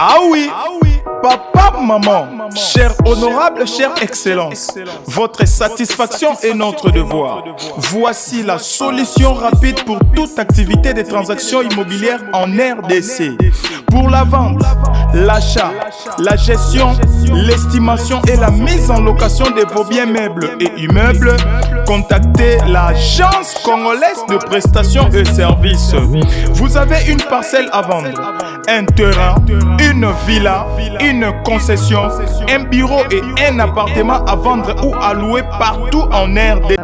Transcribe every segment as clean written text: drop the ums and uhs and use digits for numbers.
Ah oui, papa, maman, cher honorable, chère excellence, votre satisfaction est notre devoir. Voici la solution rapide pour toute activité de transactions immobilières en RDC. Pour la vente, l'achat, la gestion, l'estimation et la mise en location de vos biens meubles et immeubles, contactez l'Agence congolaise de prestations et services. Vous avez une parcelle à vendre, un terrain, une villa, une concession, un bureau et un appartement à vendre ou à louer partout en RD.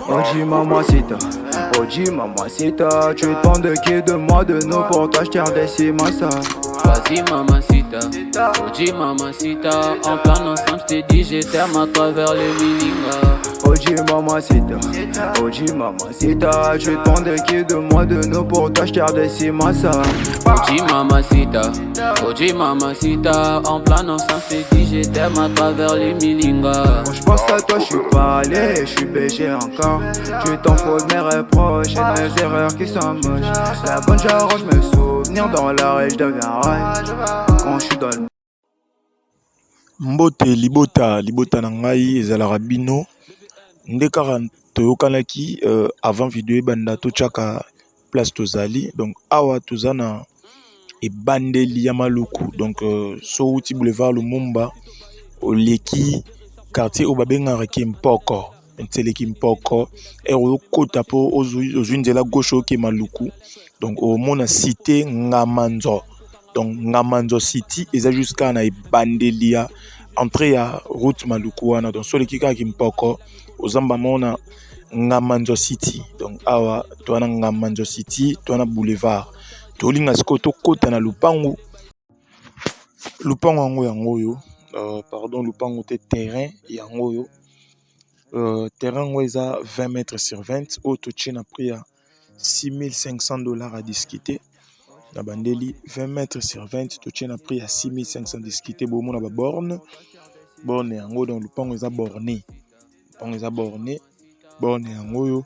Oji mamacita, Oji mamacita, tu te de qui de moi de nous pour t'acheter des cimasa. Vas-y mamacita, Oji mamacita, en plan ensemble je t'ai dit j'étais à travers les Milinga. Oji mamacita, Oji mamacita, tu te de qui de moi de nous pour t'acheter des cimasa. Oji mamacita, en plan ensemble je t'ai dit j'étais à travers les Milinga. Quand je pense à toi je suis pas allé, je suis BG encore. Tu t'en fous de mes reproches et de mes erreurs qui sont moches. La bonne j'arrange mes souvenirs dans la rage, je deviens rage quand je suis dans le... Mbote libota na ngai ezalaka bino nde kaka toyokanaki avant vidéo ebanda totyaka place tozali. Donc awa toza na ebandeli ya maluku. Donc so uti boulevard Lumumba oleki quartier oyo babengaka Kimpoko, nteleki Mpoko oyokota po ozwi nzela gauche oke maluku. Donc omona cité Ngamanzo. Donc Ngamanzo City eza jusqu'à na ebandelia entrée ya route maluku wana. Donc so leki kaka Kimpoko ozamba mona Ngamanzo City. Donc awa toana Ngamanzo City toana boulevard tolinga siko tokota na lupango yango yango pardon lupango te terrain yango yo terrain ngo eza 20 mètres sur 20 oyo totie na prix ya $6,500 à discuter. Na bandeli 20 mètres sur 20 totie na prix ya $6,500 discuter. Bomona ba borne yango donc lupango eza borné. Borne yango yo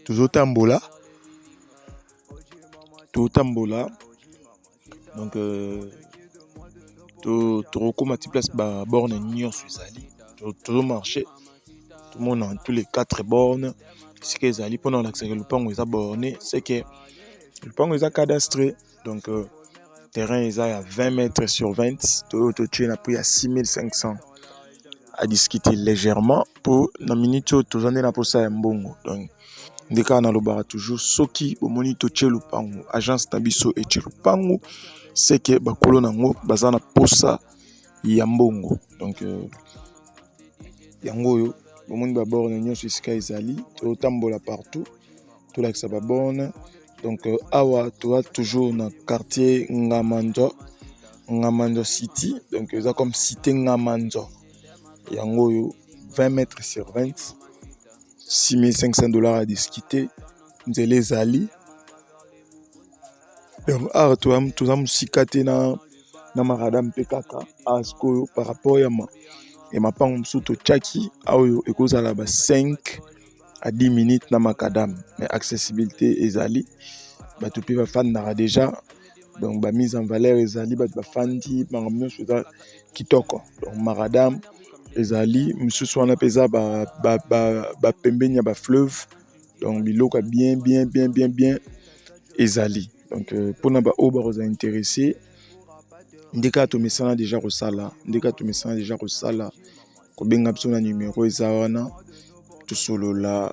tozotambola donc tokoma ti place ba borne nyonso ezali tozomarche tout le monde dans tous les 4 bornes. Ce que ezali mpona kolakisaka lupango eza borné, c'est que lupango eza cadastré. Donc terrain eza ya 20 mètres sur 20 totie na prix ya $6,500 à discuter légèrement pour na minute oyo toza nde na posa ya mbongo. Donc nde kaka nalobaka toujours soki bomoni totie lupango agence na biso etie lupango, c'est que bakolo nango baza na posa ya mbongo. Donc yango oyo bomoni baborne nyonso esika ezali totambola partout tolakisa baborne. Donc awa toa toujours na quartier Ngamanzo City. Donc eza comme cité Ngamanzo yango oyo 20 mètres sur 20 $6,500 à discuter. Nzela ezali donc awa toza mosika te na marada mpe kaka askoyo par rapport ya mapango mosusu totyaki aoyo ekozala ba 5 à 10 minutes na makadam. Mais accessibilité ezali bato mpe bafandaka déjà. Donc ba mise en valeur ezali bato bafandi makambo nyonso eza kitoko. Donc makadam ezali mosusu wana mpe eza bapembeni ya bafleuve. Donc biloko ya bien ezali. Donc mpona baoyo bakoza intéressé nde kaka tomesana déjà kosala kobenga biso na numéro eza wana tosolola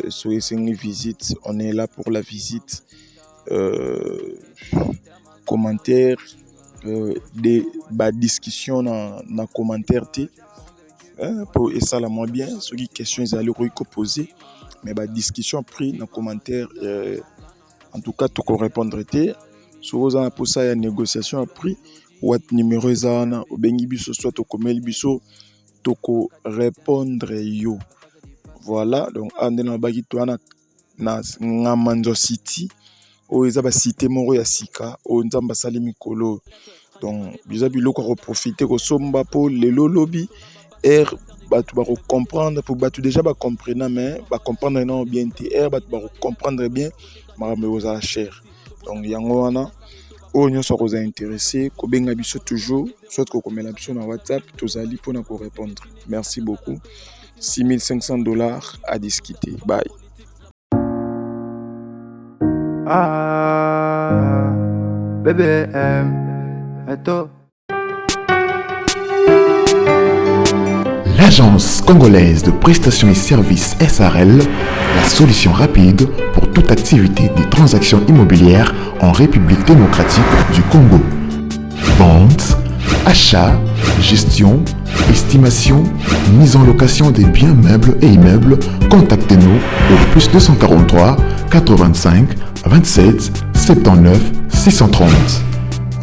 soki esengi visite, on est là pour la visite. Commentaire de discussion na commentaire te pour esala moins bien soki question ezali okoki poser mais discussion pris na commentaire en tout cas toko répondre te soki oza na posa ya négociation à prix wat numéro eza wana obengi biso soit tokomeli biso toko répondre yo. Voilà, donc ande na baki toana na Ngamanzo City oyo eza cité moko ya sika oyo nzambe asali mikolo. Donc biza biloko reprofiter kosomba po lelo lobi bato ba comprendre pour bato déjà ba comprendre mais ba comprendre non bien te bato ba comprendre bien makambo ozala cher. Donc yango wana oyo nyonso akoza intéressé kobenga biso toujours soit kokomela biso na WhatsApp tozali mpona korépondre. Merci beaucoup. $6,500 à discuter. Bye. Ah, bébé, attends. L'agence congolaise de prestations et services SARL, la solution rapide pour toute activité des transactions immobilières en République démocratique du Congo. Vente, achat, gestion, estimation, mise en location des biens meubles et immeubles. Contactez-nous au +243 85 27 79 630.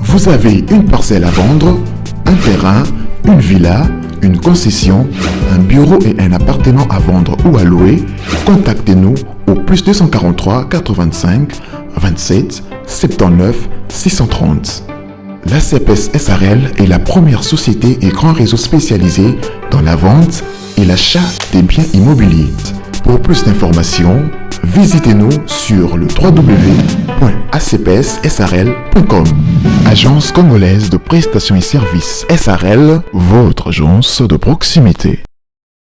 Vous avez une parcelle à vendre, un terrain, une villa, une concession, un bureau et un appartement à vendre ou à louer, contactez-nous au +243 85 27 79 630. La CPS SARL est la première société et grand réseau spécialisé dans la vente et l'achat des biens immobiliers. Pour plus d'informations, visitez-nous sur le www.acpssrl.com. Agence congolaise de prestations et services SARL, votre agence de proximité.